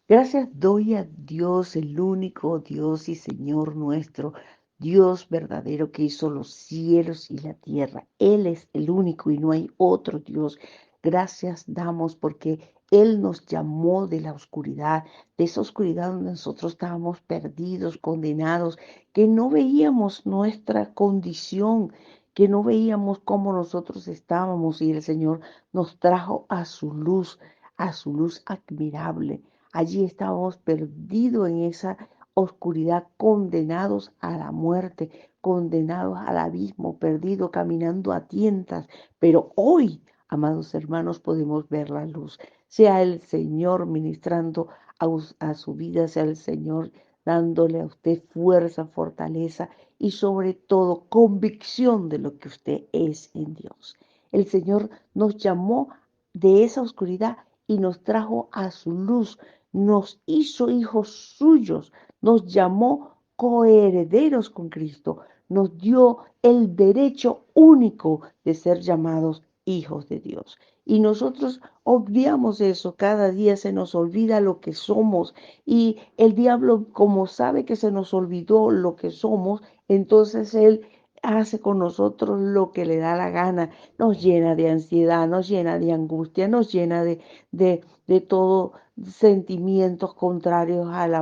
Gracias doy a Dios, el único Dios y Señor nuestro, Dios verdadero que hizo los cielos y la tierra. Él es el único y no hay otro Dios. Gracias damos porque Él nos llamó de la oscuridad, de esa oscuridad donde nosotros estábamos perdidos, condenados, que no veíamos nuestra condición, que no veíamos cómo nosotros estábamos y el Señor nos trajo a su luz admirable. Allí estábamos perdidos en esa oscuridad, condenados a la muerte, condenados al abismo, perdidos, caminando a tientas. Pero hoy, amados hermanos, podemos ver la luz. Sea el Señor ministrando a su vida, sea el Señor dándole a usted fuerza, fortaleza y sobre todo convicción de lo que usted es en Dios. El Señor nos llamó de esa oscuridad y nos trajo a su luz, nos hizo hijos suyos, nos llamó coherederos con Cristo, nos dio el derecho único de ser llamados hijos de Dios. Y nosotros obviamos eso, cada día se nos olvida lo que somos y el diablo, como sabe que se nos olvidó lo que somos, entonces él hace con nosotros lo que le da la gana, nos llena de ansiedad, nos llena de angustia, nos llena de todo sentimientos contrarios al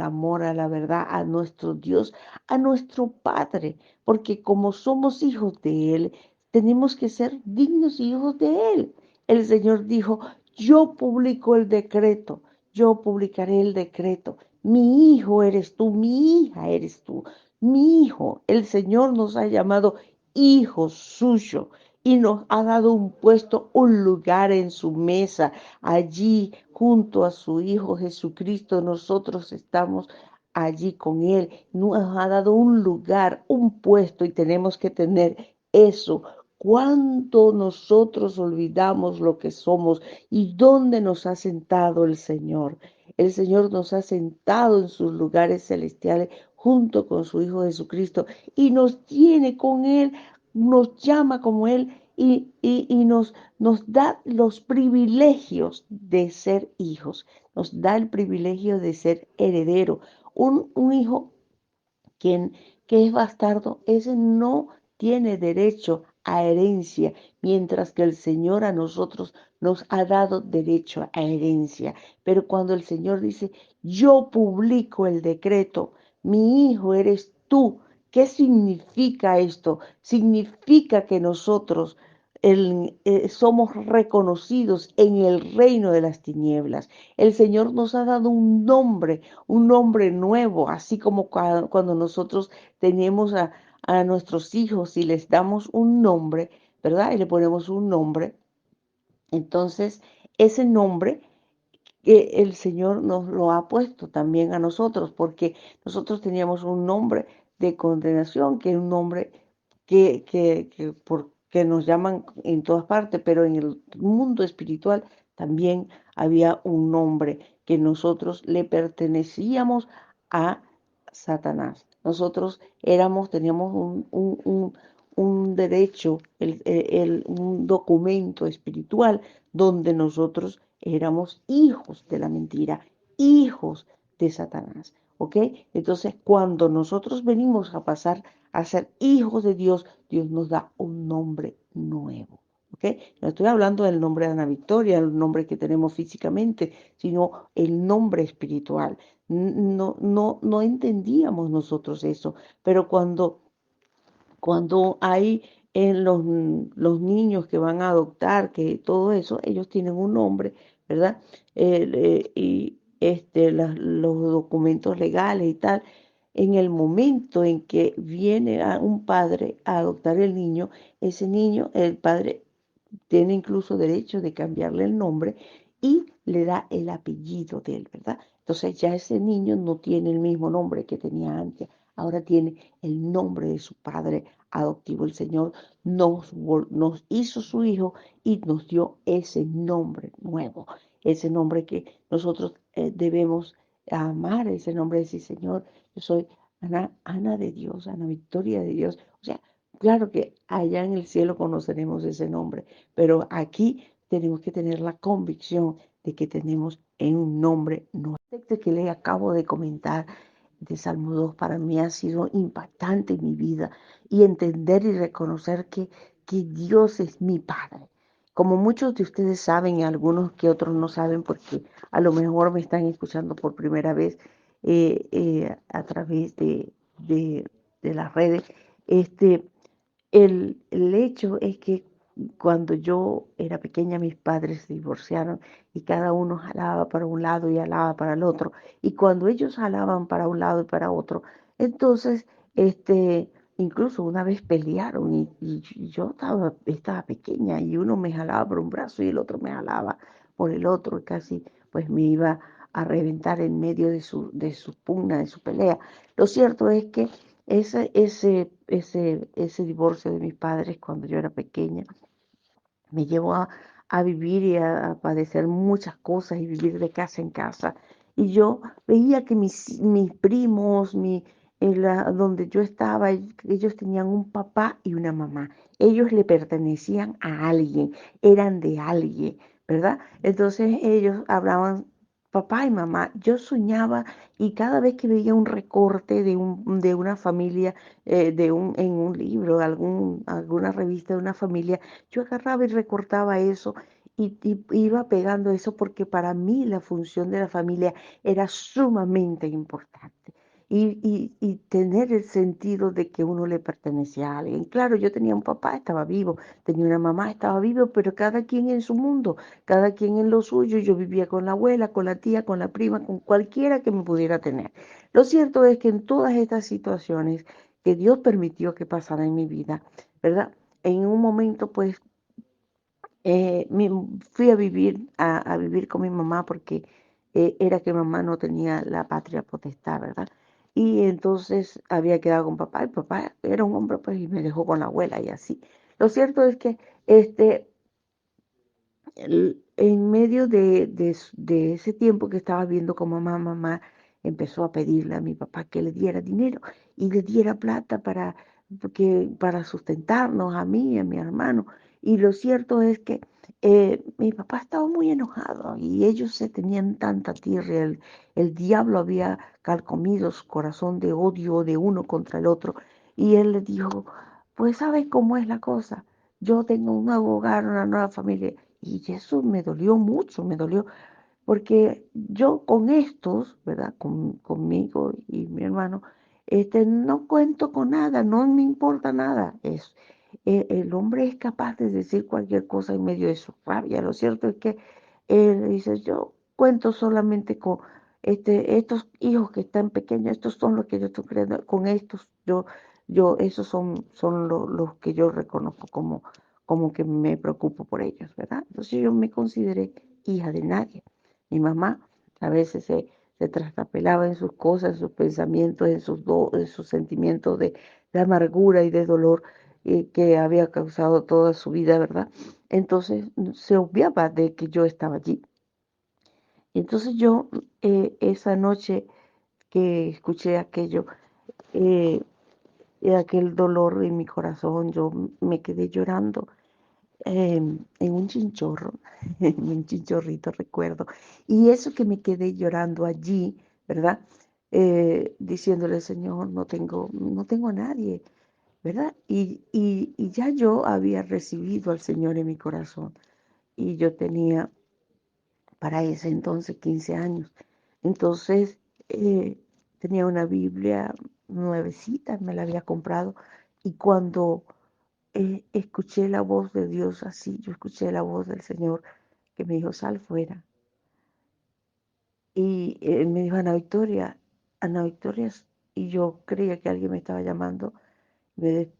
amor, a la verdad, a nuestro Dios, a nuestro Padre, porque como somos hijos de Él, tenemos que ser dignos hijos de Él. El Señor dijo, yo publico el decreto, yo publicaré el decreto. Mi hijo eres tú, mi hija eres tú, mi hijo. El Señor nos ha llamado hijos suyos y nos ha dado un puesto, un lugar en su mesa. Allí, junto a su Hijo Jesucristo, nosotros estamos allí con Él. Nos ha dado un lugar, un puesto y tenemos que tener eso. Cuánto nosotros olvidamos lo que somos y dónde nos ha sentado el Señor. El Señor nos ha sentado en sus lugares celestiales junto con su Hijo Jesucristo y nos tiene con Él, nos llama como Él y nos da los privilegios de ser hijos, nos da el privilegio de ser heredero. Un hijo quien, que es bastardo, ese no tiene derecho a herencia, mientras que el Señor a nosotros nos ha dado derecho a herencia. Pero cuando el Señor dice, yo publico el decreto, mi hijo eres tú, ¿qué significa esto? Significa que nosotros somos reconocidos en el reino de las tinieblas. El Señor nos ha dado un nombre nuevo, así como cuando nosotros tenemos a nuestros hijos y les damos un nombre, ¿verdad? Y le ponemos un nombre. Entonces, ese nombre que el Señor nos lo ha puesto también a nosotros, porque nosotros teníamos un nombre de condenación, que es un nombre que nos llaman en todas partes, pero en el mundo espiritual también había un nombre que nosotros le pertenecíamos a Satanás. Nosotros teníamos un derecho, un documento espiritual donde nosotros éramos hijos de la mentira, hijos de Satanás. ¿Ok? Entonces, cuando nosotros venimos a pasar a ser hijos de Dios, Dios nos da un nombre nuevo. ¿Ok? No estoy hablando del nombre de Ana Victoria, el nombre que tenemos físicamente, sino el nombre espiritual. No entendíamos nosotros eso, pero cuando hay en los niños que van a adoptar, que todo eso, ellos tienen un nombre, ¿verdad? Y los documentos legales y tal. En el momento en que viene a un padre a adoptar el niño, ese niño, el padre tiene incluso derecho de cambiarle el nombre y le da el apellido de él, ¿verdad? Entonces ya ese niño no tiene el mismo nombre que tenía antes, ahora tiene el nombre de su padre adoptivo. El Señor nos hizo su hijo y nos dio ese nombre nuevo, ese nombre que nosotros debemos amar, ese nombre de decir, Señor, yo soy Ana de Dios, Ana Victoria de Dios. O sea, claro que allá en el cielo conoceremos ese nombre, pero aquí tenemos que tener la convicción de que tenemos en un nombre nuestro. El texto que le acabo de comentar de Salmo 2 para mí ha sido impactante en mi vida y entender y reconocer que Dios es mi Padre. Como muchos de ustedes saben y algunos que otros no saben porque a lo mejor me están escuchando por primera vez a través de, de las redes, este, el hecho es que cuando yo era pequeña mis padres se divorciaron y cada uno jalaba para un lado y jalaba para el otro. Y cuando ellos jalaban para un lado y para otro, entonces, incluso una vez pelearon y yo estaba pequeña y uno me jalaba por un brazo y el otro me jalaba por el otro y casi pues me iba a reventar en medio de su pugna, de su pelea. Lo cierto es que ese divorcio de mis padres cuando yo era pequeña me llevó a vivir y a padecer muchas cosas y vivir de casa en casa. Y yo veía que mis primos, donde yo estaba, ellos tenían un papá y una mamá. Ellos le pertenecían a alguien, eran de alguien, ¿verdad? Entonces ellos hablaban papá y mamá. Yo soñaba y cada vez que veía un recorte de una familia, en un libro, alguna revista de una familia, yo agarraba y recortaba eso y iba pegando eso porque para mí la función de la familia era sumamente importante. Y tener el sentido de que uno le pertenecía a alguien. Claro, yo tenía un papá, estaba vivo, tenía una mamá, estaba vivo, pero cada quien en su mundo, cada quien en lo suyo. Yo vivía con la abuela, con la tía, con la prima, con cualquiera que me pudiera tener. Lo cierto es que en todas estas situaciones que Dios permitió que pasaran en mi vida, ¿verdad? En un momento, pues, fui a vivir con mi mamá porque era que mamá no tenía la patria potestad, ¿verdad? Y entonces había quedado con papá y papá era un hombre, pues, y me dejó con la abuela y así. Lo cierto es que este, en medio de ese tiempo que estaba viendo con mamá empezó a pedirle a mi papá que le diera dinero y le diera plata para sustentarnos a mí y a mi hermano. Y lo cierto es que mi papá estaba muy enojado y ellos se tenían tanta tirria. El diablo había carcomido su corazón de odio de uno contra el otro. Y él le dijo, pues ¿sabes cómo es la cosa? Yo tengo un nuevo hogar, una nueva familia. Y eso me dolió mucho, me dolió, porque yo con estos, ¿verdad? Conmigo y mi hermano, no cuento con nada, no me importa nada. El hombre es capaz de decir cualquier cosa en medio de su rabia. Lo cierto es que él dice, yo cuento solamente con estos hijos que están pequeños, estos son los que yo estoy creando, con estos, esos son los que yo reconozco como que me preocupo por ellos, ¿verdad? Entonces yo me consideré hija de nadie. Mi mamá a veces se trastapelaba en sus cosas, en sus pensamientos, en sus sentimientos de amargura y de dolor que había causado toda su vida, ¿verdad? Entonces se obviaba de que yo estaba allí. Entonces yo, esa noche que escuché aquello, eh, aquel dolor en mi corazón, yo me quedé llorando en un chinchorro, en un chinchorrito recuerdo. Y eso que me quedé llorando allí, ¿verdad? Diciéndole, Señor, no tengo a nadie, ¿verdad? Y ya yo había recibido al Señor en mi corazón y yo tenía para ese entonces 15 años. Entonces, tenía una Biblia nuevecita, me la había comprado y cuando escuché la voz de Dios así, yo escuché la voz del Señor que me dijo, sal fuera. Y me dijo, Ana Victoria, y yo creía que alguien me estaba llamando, me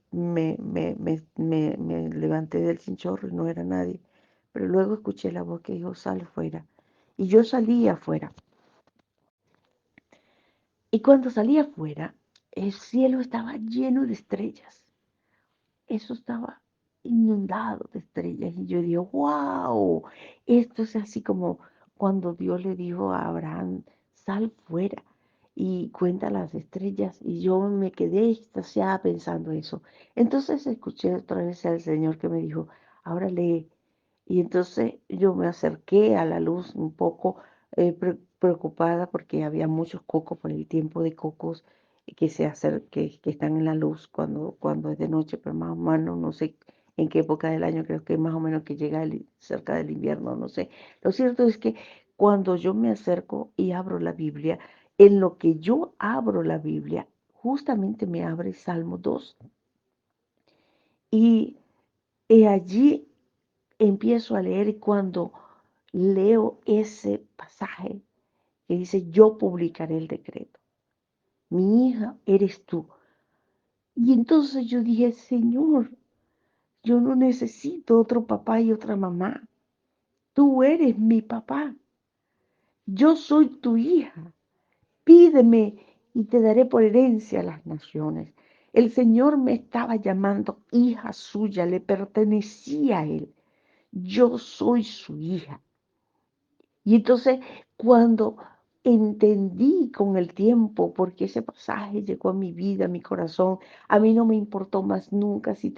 levanté del chinchorro y no era nadie, pero luego escuché la voz que dijo, sal fuera. Y yo salí afuera. Y cuando salí afuera, el cielo estaba lleno de estrellas. Eso estaba inundado de estrellas. Y yo digo, wow, esto es así como cuando Dios le dijo a Abraham, sal fuera y cuenta las estrellas. Y yo me quedé extasiada pensando eso. Entonces escuché otra vez al Señor que me dijo, ahora lee. Y entonces yo me acerqué a la luz un poco, preocupada porque había muchos cocos por el tiempo de cocos que están en la luz cuando es de noche, pero más o menos no sé en qué época del año, creo que más o menos que llega cerca del invierno, no sé. Lo cierto es que cuando yo me acerco y abro la Biblia, en lo que yo abro la Biblia, justamente me abre Salmo 2 y allí empiezo a leer y cuando leo ese pasaje que dice, yo publicaré el decreto, mi hija eres tú. Y entonces yo dije, Señor, yo no necesito otro papá y otra mamá. Tú eres mi papá. Yo soy tu hija. Pídeme y te daré por herencia a las naciones. El Señor me estaba llamando hija suya, le pertenecía a Él. Yo soy su hija. Y entonces cuando entendí con el tiempo, porque ese pasaje llegó a mi vida, a mi corazón, a mí no me importó más nunca si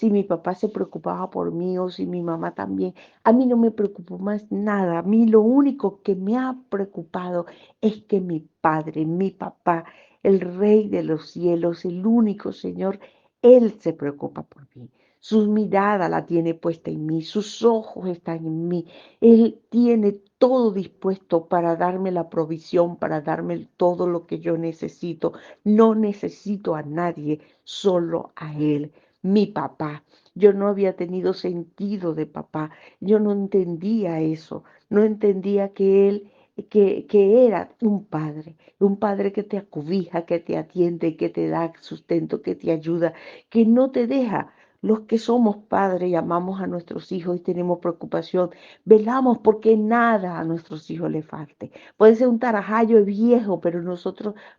mi papá se preocupaba por mí o si mi mamá también, a mí no me preocupó más nada, a mí lo único que me ha preocupado es que mi padre, mi papá, el Rey de los cielos, el único Señor, Él se preocupa por mí. Su mirada la tiene puesta en mí, sus ojos están en mí. Él tiene todo dispuesto para darme la provisión, para darme todo lo que yo necesito. No necesito a nadie, solo a Él, mi papá. Yo no había tenido sentido de papá. Yo no entendía eso. No entendía que que era un padre que te acobija, que te atiende, que te da sustento, que te ayuda, que no te deja. Los que somos padres y amamos a nuestros hijos y tenemos preocupación, velamos porque nada a nuestros hijos les falte. Puede ser un tarajayo viejo, pero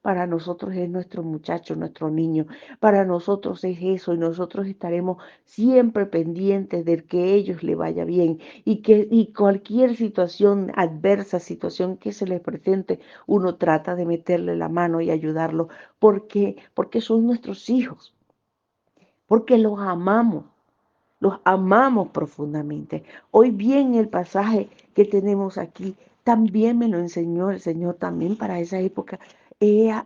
para nosotros es nuestro muchacho, nuestro niño. Para nosotros es eso y nosotros estaremos siempre pendientes de que ellos le vaya bien y cualquier situación adversa, situación que se les presente, uno trata de meterle la mano y ayudarlo porque son nuestros hijos, porque los amamos profundamente. Hoy bien el pasaje que tenemos aquí también me lo enseñó el Señor también para esa época. Leí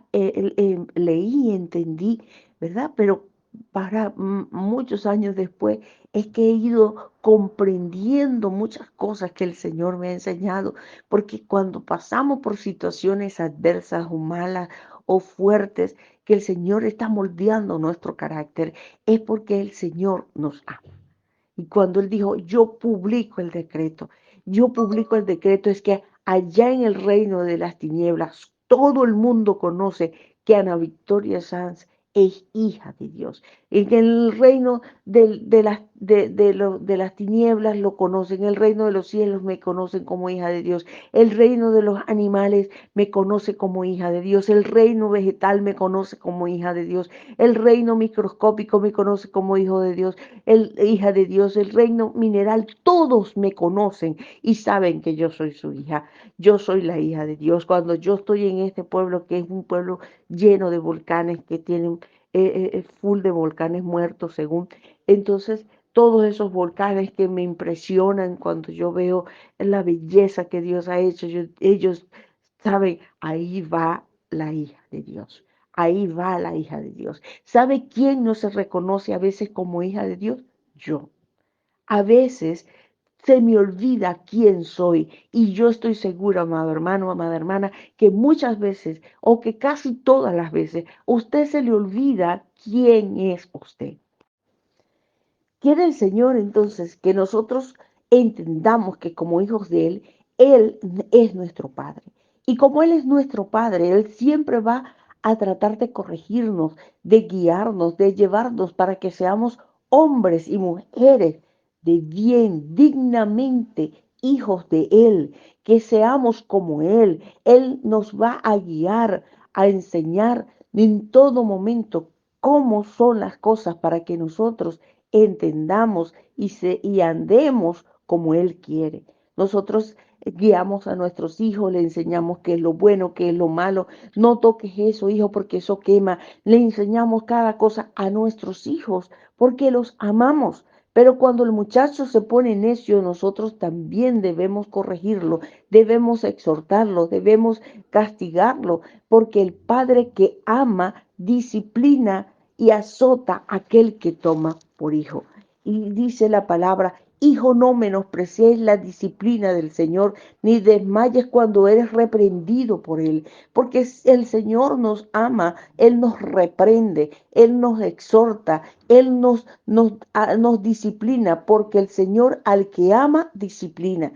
y entendí, ¿verdad? Pero para muchos años después es que he ido comprendiendo muchas cosas que el Señor me ha enseñado, porque cuando pasamos por situaciones adversas o malas o fuertes, que el Señor está moldeando nuestro carácter, es porque el Señor nos ama. Y cuando él dijo, yo publico el decreto, es que allá en el reino de las tinieblas, todo el mundo conoce que Ana Victoria Sanz es hija de Dios. En el reino de las tinieblas lo conocen, en el reino de los cielos me conocen como hija de Dios, el reino de los animales me conoce como hija de Dios, el reino vegetal me conoce como hija de Dios, el reino microscópico me conoce como hijo de Dios, hija de Dios, el reino mineral, todos me conocen y saben que yo soy su hija. Yo soy la hija de Dios. Cuando yo estoy en este pueblo, que es un pueblo lleno de volcanes, que tienen full de volcanes muertos, según, entonces todos esos volcanes que me impresionan cuando yo veo la belleza que Dios ha hecho, ellos saben, ahí va la hija de Dios. Ahí va la hija de Dios. ¿Sabe quién no se reconoce a veces como hija de Dios? Yo. A veces se me olvida quién soy y yo estoy segura, amado hermano, amada hermana, que muchas veces o que casi todas las veces usted se le olvida quién es usted. Quiere el Señor entonces que nosotros entendamos que como hijos de Él es nuestro Padre. Y como Él es nuestro Padre, Él siempre va a tratar de corregirnos, de guiarnos, de llevarnos para que seamos hombres y mujeres de bien, dignamente hijos de Él, que seamos como Él. Él nos va a guiar, a enseñar en todo momento cómo son las cosas para que nosotros entendamos y andemos como Él quiere. Nosotros guiamos a nuestros hijos, le enseñamos qué es lo bueno, qué es lo malo. No toques eso, hijo, porque eso quema. Le enseñamos cada cosa a nuestros hijos porque los amamos. Pero cuando el muchacho se pone necio, nosotros también debemos corregirlo, debemos exhortarlo, debemos castigarlo, porque el padre que ama disciplina y azota a aquel que toma por hijo. Y dice la palabra, hijo, no menosprecies la disciplina del Señor, ni desmayes cuando eres reprendido por Él, porque el Señor nos ama, Él nos reprende, Él nos exhorta, Él nos disciplina, porque el Señor al que ama, disciplina.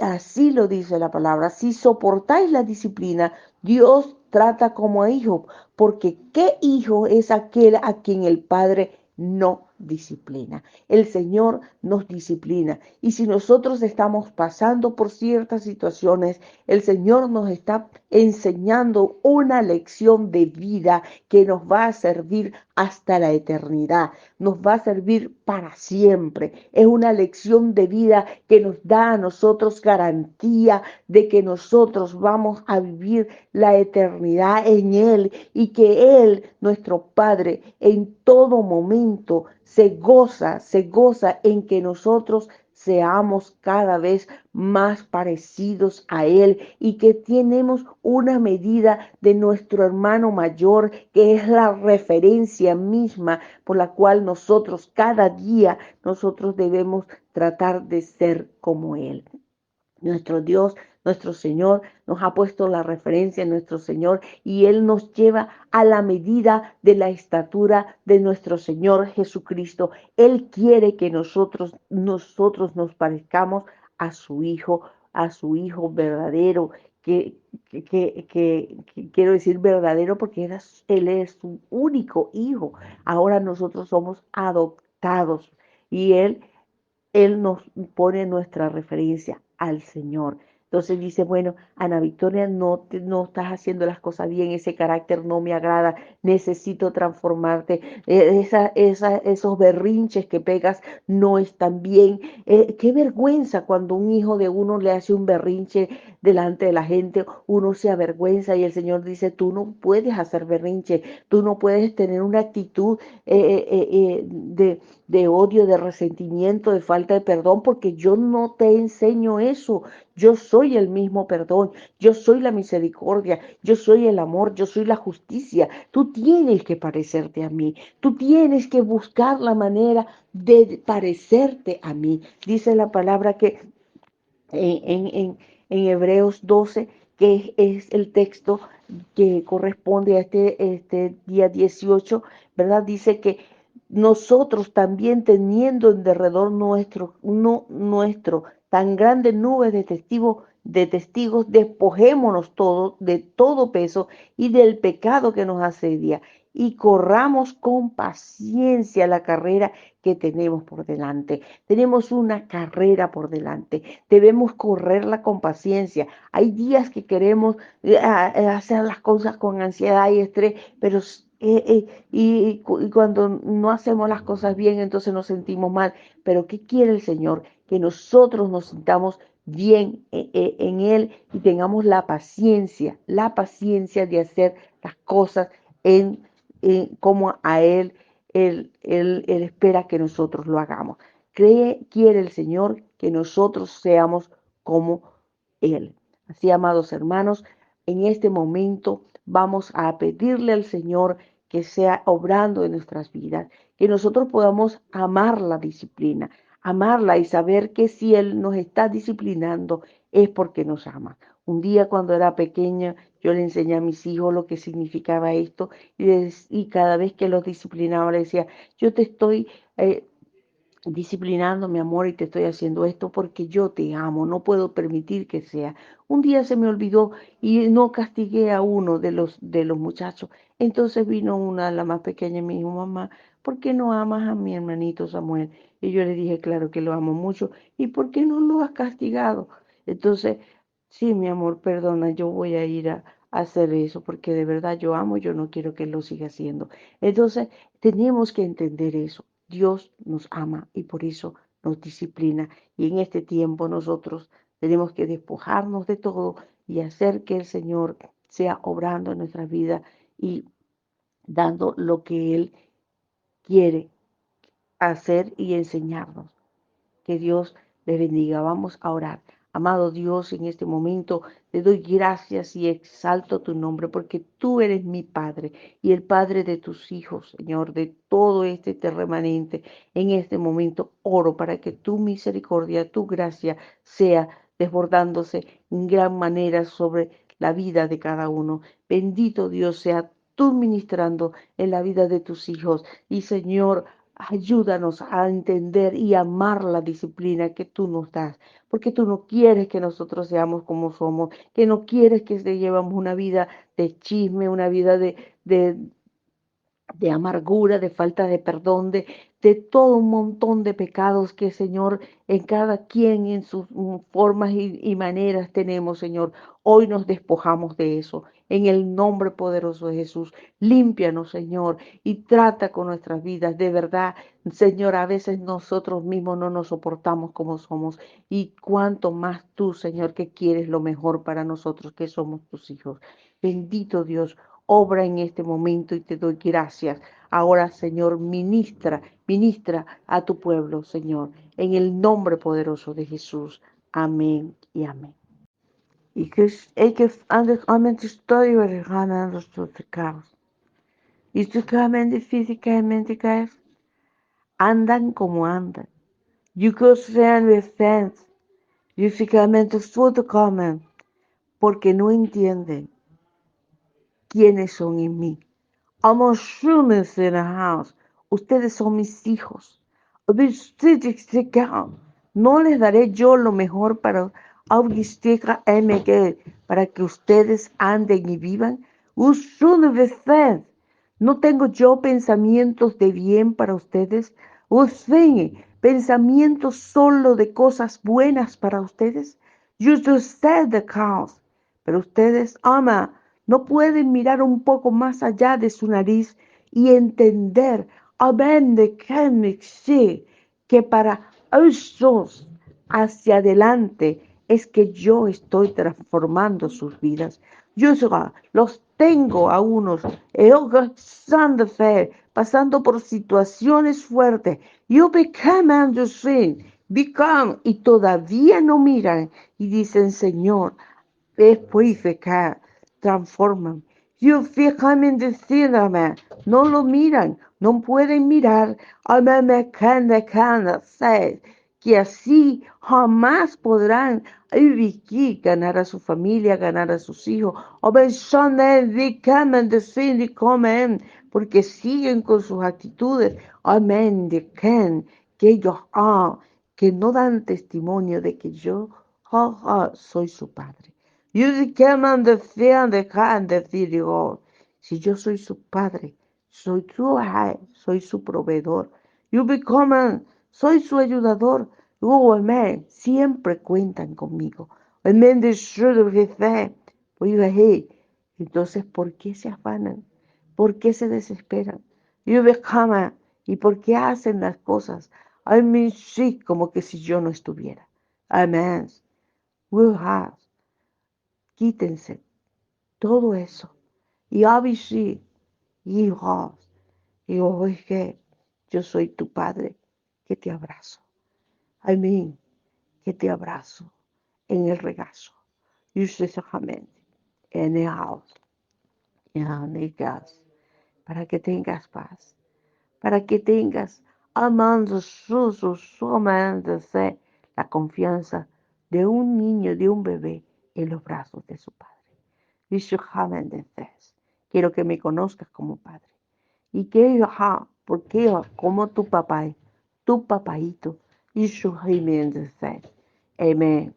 Así lo dice la palabra. Si soportáis la disciplina, Dios trata como a hijo, porque ¿qué hijo es aquel a quien el Padre no disciplina? El Señor nos disciplina. Y si nosotros estamos pasando por ciertas situaciones, el Señor nos está enseñando una lección de vida que nos va a servir hasta la eternidad, nos va a servir para siempre. Es una lección de vida que nos da a nosotros garantía de que nosotros vamos a vivir la eternidad en Él y que Él, nuestro Padre, en todo momento se goza en que nosotros seamos cada vez más parecidos a Él y que tenemos una medida de nuestro hermano mayor que es la referencia misma por la cual nosotros cada día nosotros debemos tratar de ser como Él. Nuestro Dios, nuestro Señor, nos ha puesto la referencia en nuestro Señor y Él nos lleva a la medida de la estatura de nuestro Señor Jesucristo. Él quiere que nosotros nos parezcamos a su Hijo verdadero, que quiero decir verdadero porque Él es su único Hijo. Ahora nosotros somos adoptados y Él nos pone nuestra referencia al Señor. Entonces dice, bueno, Ana Victoria, no estás haciendo las cosas bien, ese carácter no me agrada, necesito transformarte, esos berrinches que pegas no están bien. Qué vergüenza cuando un hijo de uno le hace un berrinche delante de la gente, uno se avergüenza y el Señor dice, tú no puedes hacer berrinche, tú no puedes tener una actitud de odio, de resentimiento, de falta de perdón, porque yo no te enseño eso. Yo soy el mismo perdón, yo soy la misericordia, yo soy el amor, yo soy la justicia. Tú tienes que parecerte a mí, tú tienes que buscar la manera de parecerte a mí. Dice la palabra que en Hebreos 12, que es el texto que corresponde a este día 18, ¿verdad? Dice que nosotros también teniendo en derredor nuestro tan grande nube de testigos, despojémonos todos de todo peso y del pecado que nos asedia y corramos con paciencia la carrera que tenemos por delante. Tenemos una carrera por delante. Debemos correrla con paciencia. Hay días que queremos hacer las cosas con ansiedad y estrés, pero y cuando no hacemos las cosas bien, entonces nos sentimos mal. Pero ¿qué quiere el Señor? Que nosotros nos sintamos bien en Él y tengamos la paciencia de hacer las cosas como a Él espera que nosotros lo hagamos. Quiere el Señor que nosotros seamos como Él. Así, amados hermanos, en este momento vamos a pedirle al Señor que sea obrando en nuestras vidas, que nosotros podamos amar la disciplina, amarla y saber que si Él nos está disciplinando es porque nos ama. Un día cuando era pequeña, yo le enseñé a mis hijos lo que significaba esto y cada vez que los disciplinaba le decía, yo te estoy disciplinando, mi amor, y te estoy haciendo esto porque yo te amo, no puedo permitir que sea. Un día se me olvidó y no castigué a uno de los muchachos. Entonces vino una, la más pequeña, y me dijo, mamá, ¿por qué no amas a mi hermanito Samuel? Y yo le dije, claro que lo amo mucho. ¿Y por qué no lo has castigado? Entonces, sí, mi amor, perdona, yo voy a ir a hacer eso porque de verdad yo amo, yo no quiero que él lo siga haciendo. Entonces, tenemos que entender eso. Dios nos ama y por eso nos disciplina. Y en este tiempo nosotros tenemos que despojarnos de todo y hacer que el Señor sea obrando en nuestra vida y dando lo que Él quiere hacer y enseñarnos. Que Dios les bendiga. Vamos a orar. Amado Dios, en este momento te doy gracias y exalto tu nombre porque tú eres mi Padre y el Padre de tus hijos, Señor, de todo este remanente. En este momento oro para que tu misericordia, tu gracia sea desbordándose en gran manera sobre la vida de cada uno. Bendito Dios sea tú ministrando en la vida de tus hijos. Y Señor, ayúdanos a entender y amar la disciplina que tú nos das, porque tú no quieres que nosotros seamos como somos, que no quieres que llevamos una vida de chisme, una vida de, de amargura, de falta de perdón, de todo un montón de pecados que, Señor, en cada quien en sus formas y maneras tenemos, Señor. Hoy nos despojamos de eso. En el nombre poderoso de Jesús, límpianos, Señor, y trata con nuestras vidas. De verdad, Señor, a veces nosotros mismos no nos soportamos como somos. Y cuanto más tú, Señor, que quieres lo mejor para nosotros, que somos tus hijos. Bendito Dios, obra en este momento y te doy gracias. Ahora, Señor, ministra a tu pueblo, Señor, en el nombre poderoso de Jesús. Amén y amén. Ik heb aan de historie gaan aan de kaas. Y tus físicamente andan como andan. You could stand with fans. Físicamente comen porque no entienden quiénes son en mí. I'm humans in the house. Ustedes son mis hijos. No les daré yo lo mejor para para que ustedes anden y vivan. No tengo yo pensamientos de bien para ustedes. Pensamientos solo de cosas buenas para ustedes. You just said the cause. Pero ustedes, no pueden mirar un poco más allá de su nariz y entender, amén, de que para ellos hacia adelante es que yo estoy transformando sus vidas. Yo los tengo a unos pasando por situaciones fuertes. You become become, y todavía no miran y dicen, Señor, purificar, transforman. You fijan decirme, no lo miran, no pueden mirar, me que así jamás podrán vivir, ganar a su familia, ganar a sus hijos, porque siguen con sus actitudes, amén, de que ellos que no dan testimonio de que yo soy su padre. You can decir, digo, si yo soy su padre, soy su proveedor. You become, soy su ayudador. Oh, amén. Siempre cuentan conmigo. Amén. Entonces, ¿por qué se afanan? ¿Por qué se desesperan? You become, ¿y por qué hacen las cosas? I mean, sí, como que si yo no estuviera. Amén. Will have. Quítense todo eso. Y obviously, hijos, y hoy que yo soy tu padre, que te abrazo. Amén, que te abrazo en el regazo. Y usted solamente en el house, en el gas, para que tengas paz, para que tengas amando solamente la confianza de un niño, de un bebé en los brazos de su padre. Quiero que me conozcas como padre. Y que porque como tu papá, tu papaito, Amén.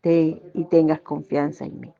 Y tengas confianza en mí.